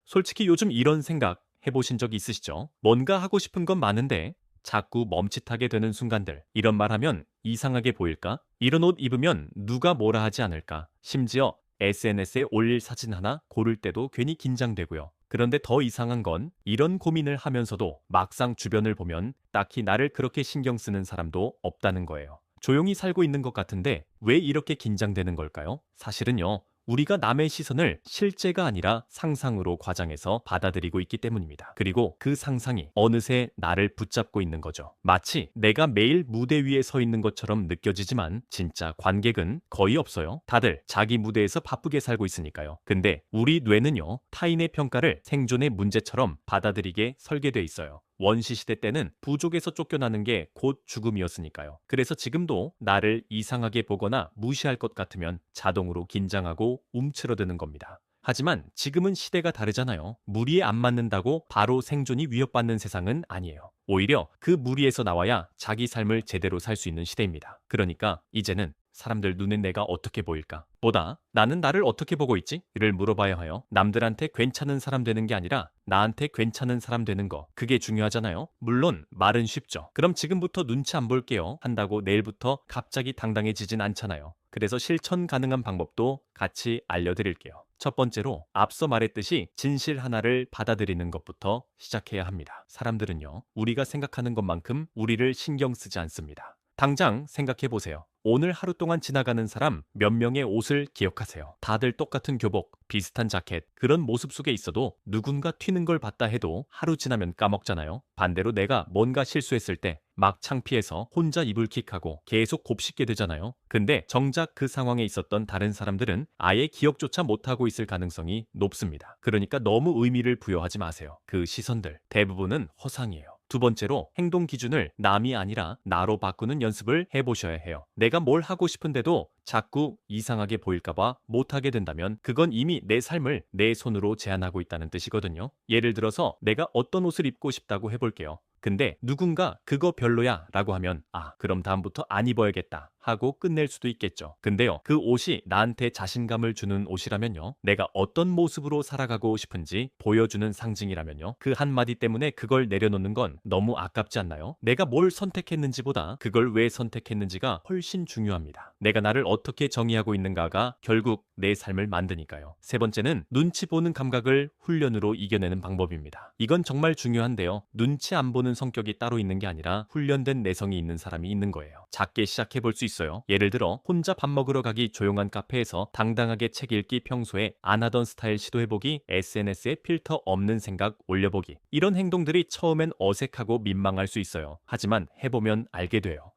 솔직히 요즘 이런 생각 해보신 적 있으시죠? 뭔가 하고 싶은 건 많은데 자꾸 멈칫하게 되는 순간들. 이런 말 하면 이상하게 보일까? 이런 옷 입으면 누가 뭐라 하지 않을까? 심지어 SNS에 올릴 사진 하나 고를 때도 괜히 긴장되고요. 그런데 더 이상한 건 이런 고민을 하면서도 막상 주변을 보면 딱히 나를 그렇게 신경 쓰는 사람도 없다는 거예요. 조용히 살고 있는 것 같은데 왜 이렇게 긴장되는 걸까요? 사실은요, 우리가 남의 시선을 실제가 아니라 상상으로 과장해서 받아들이고 있기 때문입니다. 그리고 그 상상이 어느새 나를 붙잡고 있는 거죠. 마치 내가 매일 무대 위에 서 있는 것처럼 느껴지지만 진짜 관객은 거의 없어요. 다들 자기 무대에서 바쁘게 살고 있으니까요. 근데 우리 뇌는요, 타인의 평가를 생존의 문제처럼 받아들이게 설계돼 있어요. 원시 시대 때는 부족에서 쫓겨나는 게 곧 죽음이었으니까요. 그래서 지금도 나를 이상하게 보거나 무시할 것 같으면 자동으로 긴장하고 움츠러드는 겁니다. 하지만 지금은 시대가 다르잖아요. 무리에 안 맞는다고 바로 생존이 위협받는 세상은 아니에요. 오히려 그 무리에서 나와야 자기 삶을 제대로 살 수 있는 시대입니다. 그러니까 이제는 사람들 눈엔 내가 어떻게 보일까? 보다 나는 나를 어떻게 보고 있지? 를 물어봐야 해요. 남들한테 괜찮은 사람 되는 게 아니라 나한테 괜찮은 사람 되는 거. 그게 중요하잖아요. 물론 말은 쉽죠. 그럼 지금부터 눈치 안 볼게요 한다고 내일부터 갑자기 당당해지진 않잖아요. 그래서 실천 가능한 방법도 같이 알려드릴게요. 첫 번째로 앞서 말했듯이 진실 하나를 받아들이는 것부터 시작해야 합니다. 사람들은요, 우리가 생각하는 것만큼 우리를 신경 쓰지 않습니다. 당장 생각해 보세요. 오늘 하루 동안 지나가는 사람 몇 명의 옷을 기억하세요. 다들 똑같은 교복, 비슷한 자켓, 그런 모습 속에 있어도 누군가 튀는 걸 봤다 해도 하루 지나면 까먹잖아요. 반대로 내가 뭔가 실수했을 때 막 창피해서 혼자 이불킥하고 계속 곱씹게 되잖아요. 근데 정작 그 상황에 있었던 다른 사람들은 아예 기억조차 못하고 있을 가능성이 높습니다. 그러니까 너무 의미를 부여하지 마세요. 그 시선들 대부분은 허상이에요. 두 번째로 행동 기준을 남이 아니라 나로 바꾸는 연습을 해보셔야 해요. 내가 뭘 하고 싶은데도 자꾸 이상하게 보일까봐 못하게 된다면 그건 이미 내 삶을 내 손으로 제한하고 있다는 뜻이거든요. 예를 들어서 내가 어떤 옷을 입고 싶다고 해볼게요. 근데 누군가 그거 별로야 라고 하면 그럼 다음부터 안 입어야겠다 하고 끝낼 수도 있겠죠. 근데요, 그 옷이 나한테 자신감을 주는 옷이라면요, 내가 어떤 모습으로 살아가고 싶은지 보여주는 상징이라면요, 그 한마디 때문에 그걸 내려놓는 건 너무 아깝지 않나요? 내가 뭘 선택했는지보다 그걸 왜 선택했는지가 훨씬 중요합니다. 내가 나를 어떻게 정의하고 있는가가 결국 내 삶을 만드니까요. 세 번째는 눈치 보는 감각을 훈련으로 이겨내는 방법입니다. 이건 정말 중요한데요, 눈치 안 보는 성격이 따로 있는 게 아니라 훈련된 내성이 있는 사람이 있는 거예요. 작게 시작해 볼 수 있어요. 예를 들어 혼자 밥 먹으러 가기 조용한 카페에서 당당하게 책 읽기 평소에 안 하던 스타일 시도해보기, SNS에 필터 없는 생각 올려보기. 이런 행동들이 처음엔 어색하고 민망할 수 있어요. 하지만 해보면 알게 돼요.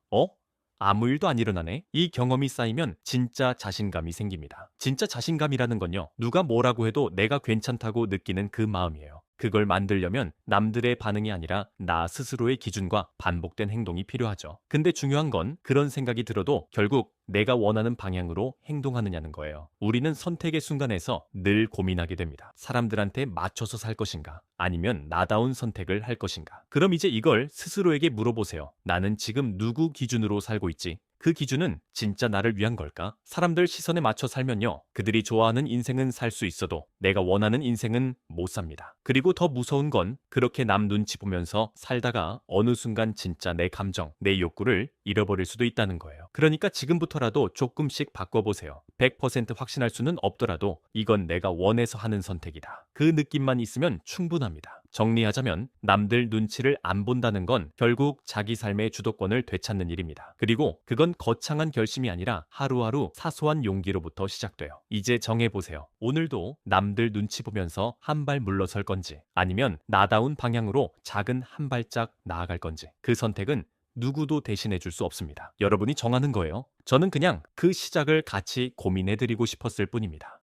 아무 일도 안 일어나네? 이 경험이 쌓이면 진짜 자신감이 생깁니다. 진짜 자신감이라는 건요, 누가 뭐라고 해도 내가 괜찮다고 느끼는 그 마음이에요. 그걸 만들려면 남들의 반응이 아니라 나 스스로의 기준과 반복된 행동이 필요하죠. 근데 중요한 건 그런 생각이 들어도 결국 내가 원하는 방향으로 행동하느냐는 거예요. 우리는 선택의 순간에서 늘 고민하게 됩니다. 사람들한테 맞춰서 살 것인가? 아니면 나다운 선택을 할 것인가? 그럼 이제 이걸 스스로에게 물어보세요. 나는 지금 누구 기준으로 살고 있지? 그 기준은 진짜 나를 위한 걸까? 사람들 시선에 맞춰 살면요, 그들이 좋아하는 인생은 살 수 있어도 내가 원하는 인생은 못 삽니다. 그리고 더 무서운 건 그렇게 남 눈치 보면서 살다가 어느 순간 진짜 내 감정, 내 욕구를 잃어버릴 수도 있다는 거예요. 그러니까 지금부터라도 조금씩 바꿔보세요. 100% 확신할 수는 없더라도 이건 내가 원해서 하는 선택이다. 그 느낌만 있으면 충분합니다. 정리하자면 남들 눈치를 안 본다는 건 결국 자기 삶의 주도권을 되찾는 일입니다. 그리고 그건 거창한 결심이 아니라 하루하루 사소한 용기로부터 시작돼요. 이제 정해보세요. 오늘도 남들 눈치 보면서 한 발 물러설 건지 아니면 나다운 방향으로 작은 한 발짝 나아갈 건지, 그 선택은 누구도 대신해 줄 수 없습니다. 여러분이 정하는 거예요. 저는 그냥 그 시작을 같이 고민해 드리고 싶었을 뿐입니다.